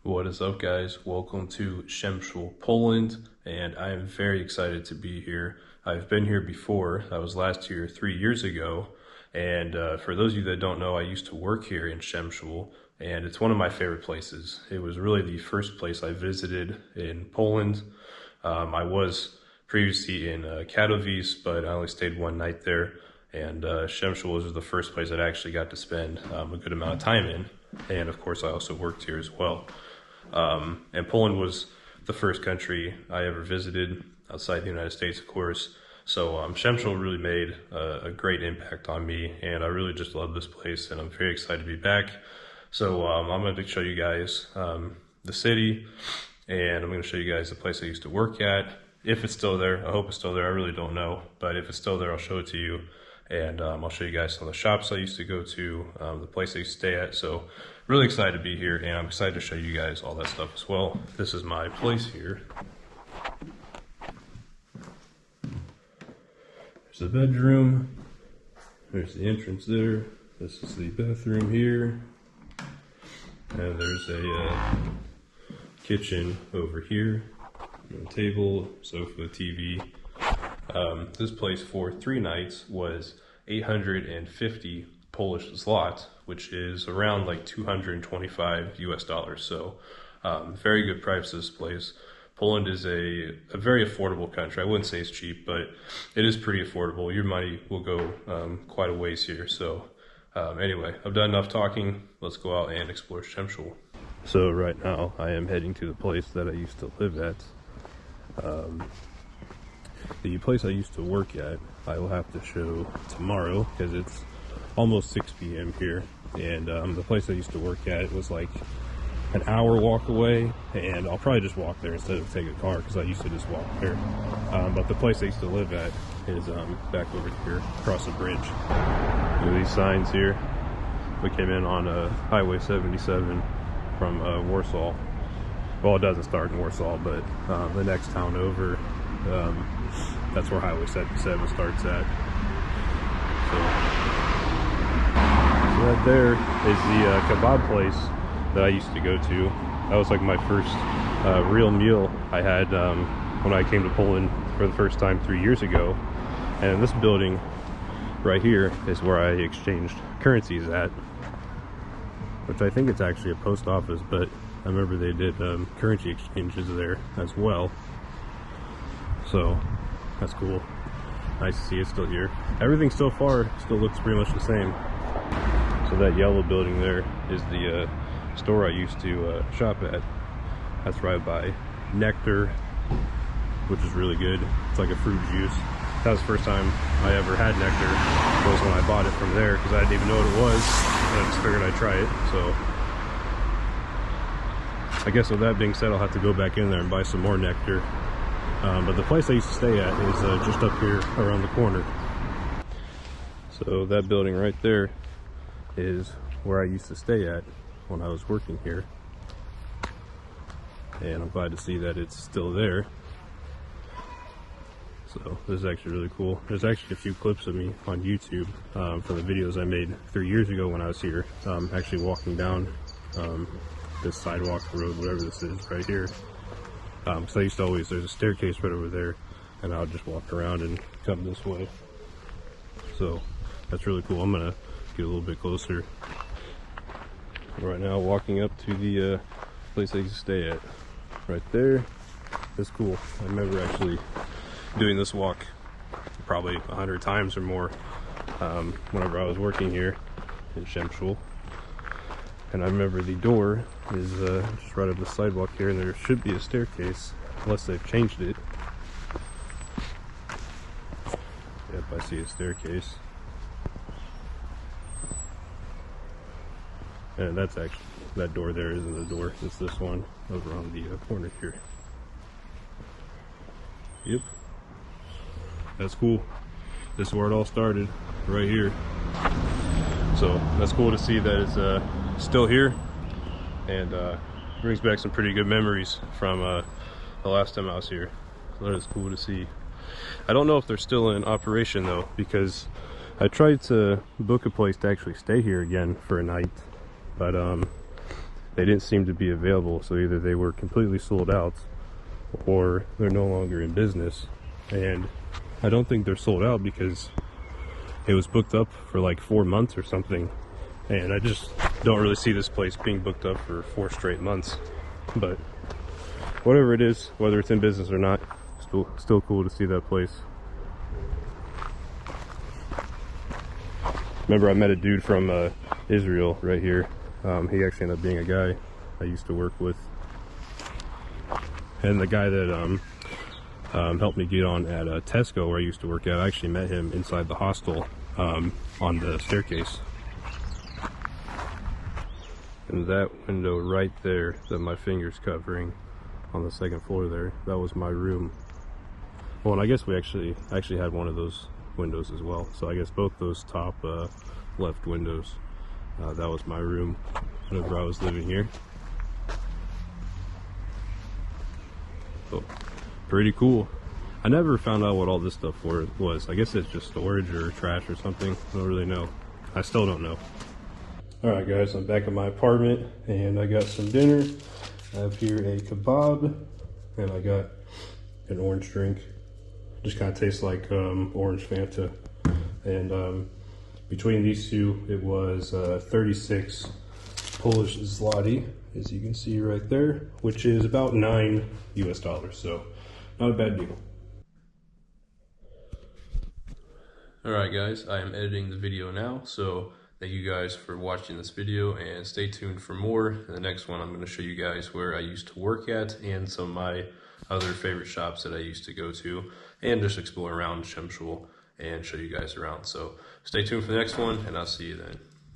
What is up, guys? Welcome to Przemysl, Poland, and I am very excited to be here. I've been here before. I was last here 3 years ago, and for those of you that don't know, I used to work here in Przemysl, and it's one of my favorite places. It was really the first place I visited in Poland. I was previously in Katowice, but I only stayed one night there, and Przemysl was the first place I actually got to spend a good amount of time in, and of course I also worked here as well. And Poland was the first country I ever visited outside the United States, of course. So Przemysl really made a great impact on me, and I really just love this place, and I'm very excited to be back. So I'm going to show you guys the city, and I'm going to show you guys the place I used to work at. If it's still there, I hope it's still there. I really don't know, but if it's still there, I'll show it to you. And I'll show you guys some of the shops I used to go to, the place I used to stay at. So really excited to be here, and I'm excited to show you guys all that stuff as well. This is my place here. There's the bedroom. There's the entrance there. This is the bathroom here. And there's a kitchen over here. A table, sofa, TV. This place for 3 nights was 850 Polish zloty, which is around like 225 US dollars. So very good price for this place. Poland is a very affordable country. I wouldn't say it's cheap, but it is pretty affordable. Your money will go quite a ways here. So anyway, I've done enough talking. Let's go out and explore Przemysl. So right now I am heading to the place that I used to live at. The place I used to work at, I will have to show tomorrow because it's almost 6 p.m. here. And the place I used to work at was like an hour walk away, and I'll probably just walk there instead of take a car because I used to just walk there. But the place I used to live at is back over here across the bridge. Look at these signs here. We came in on Highway 77 from Warsaw. Well, it doesn't start in Warsaw, but the next town over, that's where Highway 77 starts at. So right there is the kebab place that I used to go to. That was like my first real meal I had when I came to Poland for the first time 3 years ago. And this building right here is where I exchanged currencies at, which I think it's actually a post office, but I remember they did currency exchanges there as well. So that's cool. Nice to see it's still here. Everything so far still looks pretty much the same. So that yellow building there is the store I used to shop at. That's right by Nectar, which is really good. It's like a fruit juice. That was the first time I ever had Nectar. Was when I bought it from there because I didn't even know what it was. And I just figured I'd try it. So I guess with that being said, I'll have to go back in there and buy some more Nectar. But the place I used to stay at is just up here around the corner. So that building right there is where I used to stay at when I was working here. And I'm glad to see that it's still there. So this is actually really cool. There's actually a few clips of me on YouTube from the videos I made 3 years ago when I was here. Actually walking down this sidewalk road, whatever this is right here. So I used to always, there's a staircase right over there, and I would just walk around and come this way. So that's really cool. I'm gonna get a little bit closer. Right now, walking up to the place I used to stay at. Right there. That's cool. I remember actually doing this walk probably 100 times or more whenever I was working here in Przemysl. And I remember the door is just right up the sidewalk here, and there should be a staircase, unless they've changed it. Yep, I see a staircase. And that's actually, that door there isn't the door, it's this one over on the corner here. Yep. That's cool. This is where it all started, right here. So that's cool to see that it's still here, and brings back some pretty good memories from the last time I was here. So that is cool to see. I don't know if they're still in operation though, because I tried to book a place to actually stay here again for a night, but they didn't seem to be available. So either they were completely sold out or they're no longer in business. And I don't think they're sold out because it was booked up for like 4 months or something. And I just don't really see this place being booked up for 4 straight months. But whatever it is, whether it's in business or not, still cool to see that place. Remember, I met a dude from Israel right here. He actually ended up being a guy I used to work with. And the guy that helped me get on at Tesco, where I used to work at, I actually met him inside the hostel on the staircase. And that window right there that my finger's covering on the second floor there, that was my room. Well, and I guess we actually had one of those windows as well. So I guess both those top left windows, that was my room whenever I was living here. So pretty cool. I never found out what all this stuff was. I guess it's just storage or trash or something. I don't really know. I still don't know. Alright guys, I'm back at my apartment and I got some dinner. I have here a kebab and I got an orange drink. Just kind of tastes like orange Fanta. And between these two, it was 36 Polish zloty, as you can see right there, which is about $9 US. So not a bad deal. Alright guys, I am editing the video now, so thank you guys for watching this video and stay tuned for more. In the next one, I'm going to show you guys where I used to work at and some of my other favorite shops that I used to go to and just explore around Przemysl and show you guys around. So stay tuned for the next one and I'll see you then.